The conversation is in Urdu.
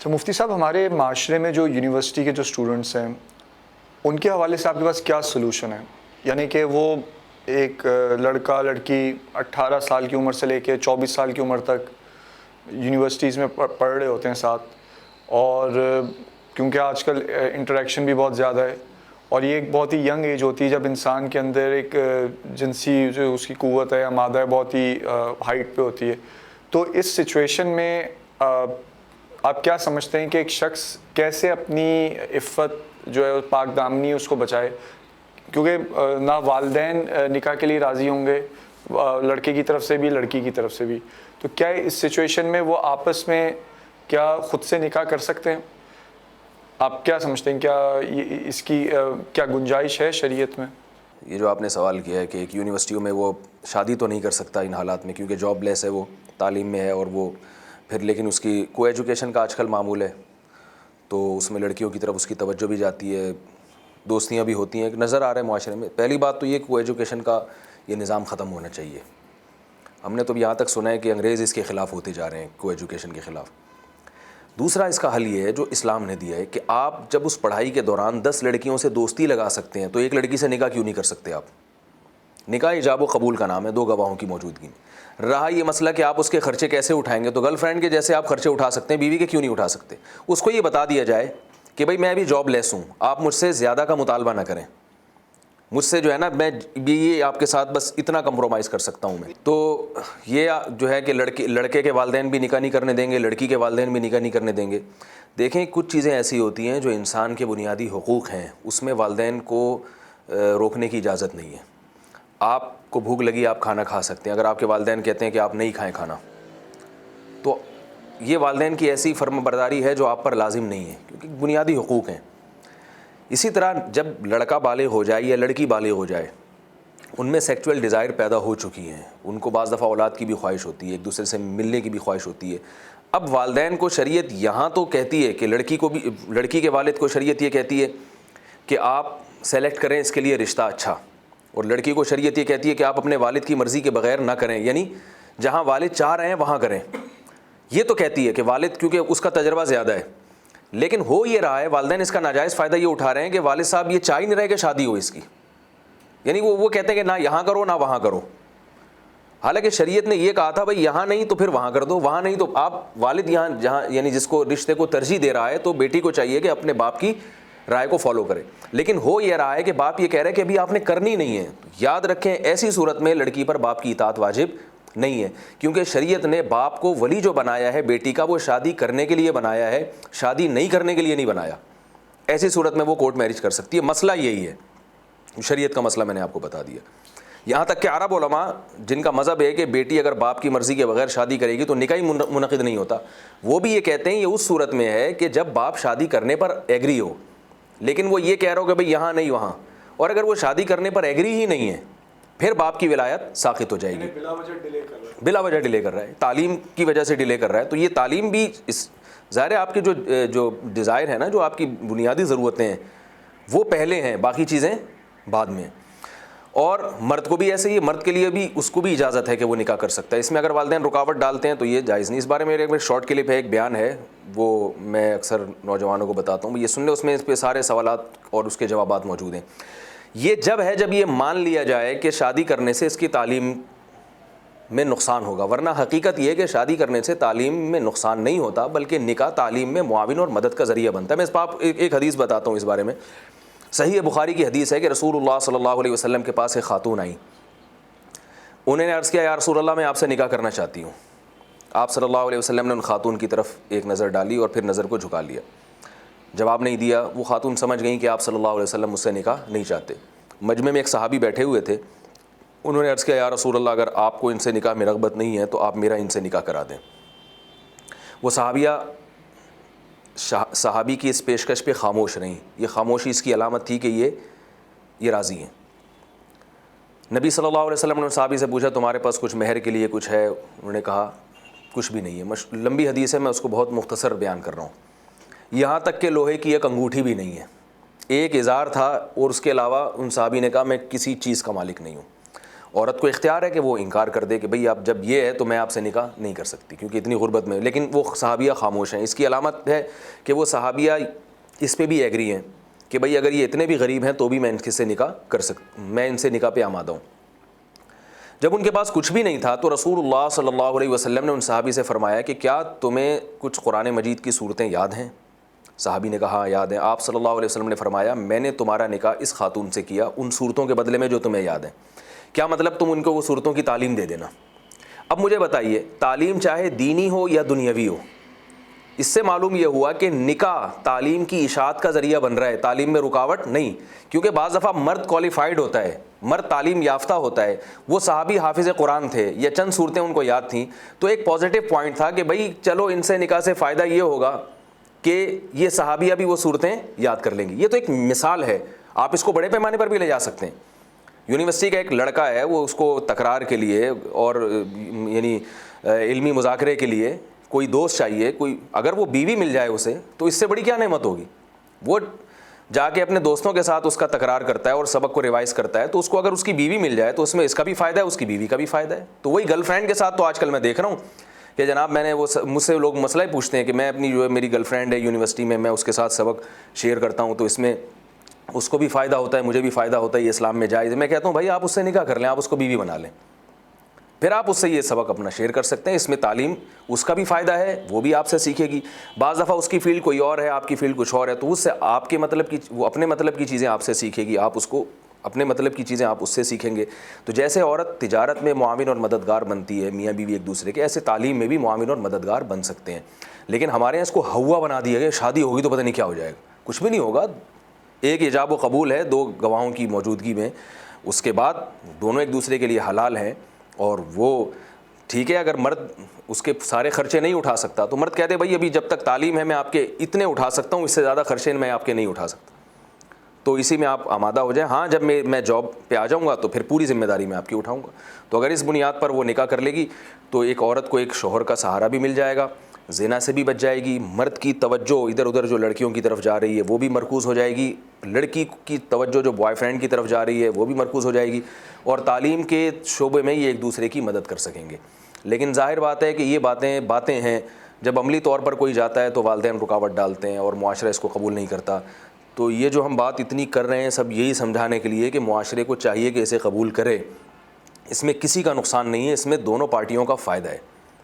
تو مفتی صاحب ہمارے معاشرے میں جو یونیورسٹی کے جو اسٹوڈنٹس ہیں ان کے حوالے سے آپ کے پاس کیا سلوشن ہے؟ یعنی کہ وہ ایک لڑکا لڑکی 18 سال کی عمر سے لے کے 24 سال کی عمر تک یونیورسٹیز میں پڑھ رہے ہوتے ہیں ساتھ، اور کیونکہ آج کل انٹریکشن بھی بہت زیادہ ہے اور یہ ایک بہت ہی ینگ ایج ہوتی ہے جب انسان کے اندر ایک جنسی جو اس کی قوت ہے یا مادہ ہے بہت ہی ہائٹ پہ ہوتی ہے، تو اس سچویشن میں آپ کیا سمجھتے ہیں کہ ایک شخص کیسے اپنی عفت جو ہے پاک دامنی اس کو بچائے؟ کیونکہ نہ والدین نکاح کے لیے راضی ہوں گے لڑکے کی طرف سے بھی لڑکی کی طرف سے بھی، تو کیا اس سچویشن میں وہ آپس میں کیا خود سے نکاح کر سکتے ہیں؟ آپ کیا سمجھتے ہیں، کیا اس کی کیا گنجائش ہے شریعت میں؟ یہ جو آپ نے سوال کیا ہے کہ ایک یونیورسٹیوں میں وہ شادی تو نہیں کر سکتا ان حالات میں کیونکہ جاب لیس ہے، وہ تعلیم میں ہے، اور وہ پھر لیکن اس کی کو ایجوکیشن کا آج کل معمول ہے، تو اس میں لڑکیوں کی طرف اس کی توجہ بھی جاتی ہے، دوستیاں بھی ہوتی ہیں، ایک نظر آ رہا ہے معاشرے میں۔ پہلی بات تو یہ کو ایجوکیشن کا یہ نظام ختم ہونا چاہیے۔ ہم نے تو یہاں تک سنا ہے کہ انگریز اس کے خلاف ہوتے جا رہے ہیں، کو ایجوکیشن کے خلاف۔ دوسرا اس کا حل یہ ہے جو اسلام نے دیا ہے کہ آپ جب اس پڑھائی کے دوران 10 لڑکیوں سے دوستی لگا سکتے ہیں تو ایک لڑکی سے نکاح کیوں نہیں کر سکتے آپ؟ نکاح ایجاب و قبول کا نام ہے، 2 گواہوں کی موجودگی میں۔ رہا یہ مسئلہ کہ آپ اس کے خرچے کیسے اٹھائیں گے، تو گرل فرینڈ کے جیسے آپ خرچے اٹھا سکتے ہیں، بیوی کے کیوں نہیں اٹھا سکتے؟ اس کو یہ بتا دیا جائے کہ بھائی میں ابھی جاب لیس ہوں، آپ مجھ سے زیادہ کا مطالبہ نہ کریں، مجھ سے جو ہے نا میں یہ آپ کے ساتھ بس اتنا کمپرومائز کر سکتا ہوں میں۔ تو یہ جو ہے کہ لڑکے کے والدین بھی نکاح نہیں کرنے دیں گے، لڑکی کے والدین بھی نکاح نہیں کرنے دیں گے۔ دیکھیں کچھ چیزیں ایسی ہوتی ہیں جو انسان کے بنیادی حقوق ہیں، اس میں والدین کو روکنے کی اجازت نہیں ہے۔ آپ کو بھوک لگی آپ کھانا کھا سکتے ہیں، اگر آپ کے والدین کہتے ہیں کہ آپ نہیں کھائیں کھانا تو یہ والدین کی ایسی فرم برداری ہے جو آپ پر لازم نہیں ہے کیونکہ بنیادی حقوق ہیں۔ اسی طرح جب لڑکا بالغ ہو جائے یا لڑکی بالغ ہو جائے، ان میں سیکچول ڈیزائر پیدا ہو چکی ہیں، ان کو بعض دفعہ اولاد کی بھی خواہش ہوتی ہے، ایک دوسرے سے ملنے کی بھی خواہش ہوتی ہے۔ اب والدین کو شریعت یہاں تو کہتی ہے کہ لڑکی کے والد کو شریعت یہ کہتی ہے کہ آپ سلیکٹ کریں اس کے لیے رشتہ اچھا، اور لڑکی کو شریعت یہ کہتی ہے کہ آپ اپنے والد کی مرضی کے بغیر نہ کریں، یعنی جہاں والد چاہ رہے ہیں وہاں کریں۔ یہ تو کہتی ہے کہ والد کیونکہ اس کا تجربہ زیادہ ہے، لیکن ہو یہ رہا ہے والدین اس کا ناجائز فائدہ یہ اٹھا رہے ہیں کہ والد صاحب یہ چاہ ہی نہیں رہے کہ شادی ہو اس کی، یعنی وہ کہتے ہیں کہ نہ یہاں کرو نہ وہاں کرو، حالانکہ شریعت نے یہ کہا تھا بھائی یہاں نہیں تو پھر وہاں کر دو، وہاں نہیں تو آپ والد یہاں جہاں یعنی جس کو رشتے کو ترجیح دے رہا ہے تو بیٹی کو چاہیے کہ اپنے باپ کی رائے کو فالو کرے، لیکن ہو یہ رہا ہے کہ باپ یہ کہہ رہا ہے کہ ابھی آپ نے کرنی نہیں ہے۔ یاد رکھیں ایسی صورت میں لڑکی پر باپ کی اطاعت واجب نہیں ہے، کیونکہ شریعت نے باپ کو ولی جو بنایا ہے بیٹی کا وہ شادی کرنے کے لیے بنایا ہے، شادی نہیں کرنے کے لیے نہیں بنایا۔ ایسی صورت میں وہ کورٹ میرج کر سکتی ہے، مسئلہ یہی ہے، شریعت کا مسئلہ میں نے آپ کو بتا دیا۔ یہاں تک کہ عرب علماء جن کا مذہب ہے کہ بیٹی اگر باپ کی مرضی کے بغیر شادی کرے گی تو نکاح منعقد نہیں ہوتا، وہ بھی یہ کہتے ہیں یہ اس صورت میں ہے کہ جب باپ شادی کرنے پر ایگری ہو، لیکن وہ یہ کہہ رہا ہو کہ بھئی یہاں نہیں وہاں، اور اگر وہ شادی کرنے پر ایگری ہی نہیں ہے پھر باپ کی ولایت ساقط ہو جائے گی۔ بلا وجہ ڈیلے کر رہا ہے، تعلیم کی وجہ سے ڈیلے کر رہا ہے، تو یہ تعلیم بھی ظاہر ہے آپ کی جو ڈیزائر ہے نا، جو آپ کی بنیادی ضرورتیں ہیں وہ پہلے ہیں، باقی چیزیں بعد میں۔ اور مرد کو بھی ایسے ہی، مرد کے لیے بھی اس کو بھی اجازت ہے کہ وہ نکاح کر سکتا ہے، اس میں اگر والدین رکاوٹ ڈالتے ہیں تو یہ جائز نہیں۔ اس بارے میں ایک شارٹ کلپ ہے، ایک بیان ہے، وہ میں اکثر نوجوانوں کو بتاتا ہوں، یہ سن لیں، اس میں اس پہ سارے سوالات اور اس کے جوابات موجود ہیں۔ یہ جب یہ مان لیا جائے کہ شادی کرنے سے اس کی تعلیم میں نقصان ہوگا، ورنہ حقیقت یہ ہے کہ شادی کرنے سے تعلیم میں نقصان نہیں ہوتا بلکہ نکاح تعلیم میں معاون اور مدد کا ذریعہ بنتا ہے۔ میں اس پہ ایک حدیث بتاتا ہوں اس بارے میں، صحیح بخاری کی حدیث ہے کہ رسول اللہ صلی اللہ علیہ وسلم کے پاس ایک خاتون آئی، انہوں نے عرض کیا یا رسول اللہ میں آپ سے نکاح کرنا چاہتی ہوں۔ آپ صلی اللہ علیہ وسلم نے ان خاتون کی طرف ایک نظر ڈالی اور پھر نظر کو جھکا لیا، جواب نہیں دیا۔ وہ خاتون سمجھ گئیں کہ آپ صلی اللہ علیہ وسلم مجھ سے نکاح نہیں چاہتے۔ مجمع میں ایک صحابی بیٹھے ہوئے تھے، انہوں نے عرض کیا یا رسول اللہ اگر آپ کو ان سے نکاح میں رغبت نہیں ہے تو آپ میرا ان سے نکاح کرا دیں۔ وہ صحابی کی اس پیشکش پہ خاموش رہیں، یہ خاموشی اس کی علامت تھی کہ یہ راضی ہیں۔ نبی صلی اللہ علیہ وسلم نے صحابی سے پوچھا تمہارے پاس کچھ مہر کے لیے کچھ ہے؟ انہوں نے کہا کچھ بھی نہیں ہے۔ لمبی حدیث ہے، میں اس کو بہت مختصر بیان کر رہا ہوں۔ یہاں تک کہ لوہے کی ایک انگوٹھی بھی نہیں ہے، ایک ازار تھا اور اس کے علاوہ ان صحابی نے کہا میں کسی چیز کا مالک نہیں ہوں۔ عورت کو اختیار ہے کہ وہ انکار کر دے کہ بھئی اب جب یہ ہے تو میں آپ سے نکاح نہیں کر سکتی کیونکہ اتنی غربت میں. لیکن وہ صحابیہ خاموش ہیں. اس کی علامت ہے کہ وہ صحابیہ اس پہ بھی ایگری ہیں کہ بھئی اگر یہ اتنے بھی غریب ہیں تو بھی میں ان سے نکاح کر میں ان سے نکاح پہ آمادہ ہوں. جب ان کے پاس کچھ بھی نہیں تھا تو رسول اللہ صلی اللہ علیہ وسلم نے ان صحابی سے فرمایا کہ کیا تمہیں کچھ قرآن مجید کی صورتیں یاد ہیں؟ صحابی نے کہا ہاں یاد ہیں. آپ صلی اللہ علیہ وسلم نے فرمایا میں نے تمہارا نکاح اس خاتون سے کیا ان صورتوں کے بدلے میں جو تمہیں یاد ہیں. کیا مطلب تم ان کو وہ صورتوں کی تعلیم دے دینا. اب مجھے بتائیے تعلیم چاہے دینی ہو یا دنیاوی ہو, اس سے معلوم یہ ہوا کہ نکاح تعلیم کی اشاعت کا ذریعہ بن رہا ہے, تعلیم میں رکاوٹ نہیں. کیونکہ بعض دفعہ مرد کوالیفائڈ ہوتا ہے, مرد تعلیم یافتہ ہوتا ہے, وہ صحابی حافظ قرآن تھے یا چند صورتیں ان کو یاد تھیں, تو ایک پازیٹیو پوائنٹ تھا کہ بھئی چلو ان سے نکاح سے فائدہ یہ ہوگا کہ یہ صحابیہ بھی وہ صورتیں یاد کر لیں گی. یہ تو ایک مثال ہے, آپ اس کو بڑے پیمانے پر بھی لے جا سکتے ہیں. یونیورسٹی کا ایک لڑکا ہے, وہ اس کو تکرار کے لیے اور یعنی علمی مذاکرے کے لیے کوئی دوست چاہیے, کوئی اگر وہ بیوی مل جائے اسے تو اس سے بڑی کیا نعمت ہوگی. وہ جا کے اپنے دوستوں کے ساتھ اس کا تکرار کرتا ہے اور سبق کو ریوائز کرتا ہے, تو اس کو اگر اس کی بیوی مل جائے تو اس میں اس کا بھی فائدہ ہے, اس کی بیوی کا بھی فائدہ ہے. تو وہی گرل فرینڈ کے ساتھ تو آج کل میں دیکھ رہا ہوں کہ جناب میں نے وہ مجھ سے لوگ مسئلہ ہی پوچھتے ہیں کہ میں اپنی جو ہے میری گرل فرینڈ ہے یونیورسٹی میں اس کے ساتھ سبق شیئر کرتا ہوں تو اس میں اس کو بھی فائدہ ہوتا ہے, مجھے بھی فائدہ ہوتا ہے, یہ اسلام میں جائز ہے. میں کہتا ہوں بھائی آپ اس سے نکاح کر لیں, آپ اس کو بیوی بنا لیں, پھر آپ اس سے یہ سبق اپنا شیئر کر سکتے ہیں. اس میں تعلیم اس کا بھی فائدہ ہے, وہ بھی آپ سے سیکھے گی. بعض دفعہ اس کی فیلڈ کوئی اور ہے, آپ کی فیلڈ کچھ اور ہے, تو اس سے آپ کے مطلب کی وہ اپنے مطلب کی چیزیں آپ سے سیکھے گی, آپ اس کو اپنے مطلب کی چیزیں آپ اس سے سیکھیں گے. تو جیسے عورت تجارت میں معاون اور مددگار بنتی ہے میاں بیوی ایک دوسرے کے, ایسے تعلیم میں بھی معاون اور مددگار بن سکتے ہیں. لیکن ہمارے یہاں اس کو ہوا بنا دیا گیا, شادی ہوگی تو پتہ نہیں کیا ہو جائے گا. کچھ بھی نہیں ہوگا, ایک ایجاب و قبول ہے 2 گواہوں کی موجودگی میں, اس کے بعد دونوں ایک دوسرے کے لیے حلال ہیں. اور وہ ٹھیک ہے اگر مرد اس کے سارے خرچے نہیں اٹھا سکتا تو مرد کہتے ہیں بھائی ابھی جب تک تعلیم ہے میں آپ کے اتنے اٹھا سکتا ہوں, اس سے زیادہ خرچے میں آپ کے نہیں اٹھا سکتا, تو اسی میں آپ آمادہ ہو جائیں. ہاں جب میں جاب پہ آ جاؤں گا تو پھر پوری ذمہ داری میں آپ کی اٹھاؤں گا. تو اگر اس بنیاد پر وہ نکاح کر لے گی تو ایک عورت کو ایک شوہر کا سہارا بھی مل جائے گا, زنا سے بھی بچ جائے گی, مرد کی توجہ ادھر ادھر جو لڑکیوں کی طرف جا رہی ہے وہ بھی مرکوز ہو جائے گی, لڑکی کی توجہ جو بوائے فرینڈ کی طرف جا رہی ہے وہ بھی مرکوز ہو جائے گی, اور تعلیم کے شعبے میں یہ ایک دوسرے کی مدد کر سکیں گے. لیکن ظاہر بات ہے کہ یہ باتیں ہیں, جب عملی طور پر کوئی جاتا ہے تو والدین رکاوٹ ڈالتے ہیں اور معاشرہ اس کو قبول نہیں کرتا. تو یہ جو ہم بات اتنی کر رہے ہیں سب یہی سمجھانے کے لیے کہ معاشرے کو چاہیے کہ اسے قبول کرے, اس میں کسی کا نقصان نہیں ہے, اس میں دونوں پارٹیوں کا فائدہ ہے.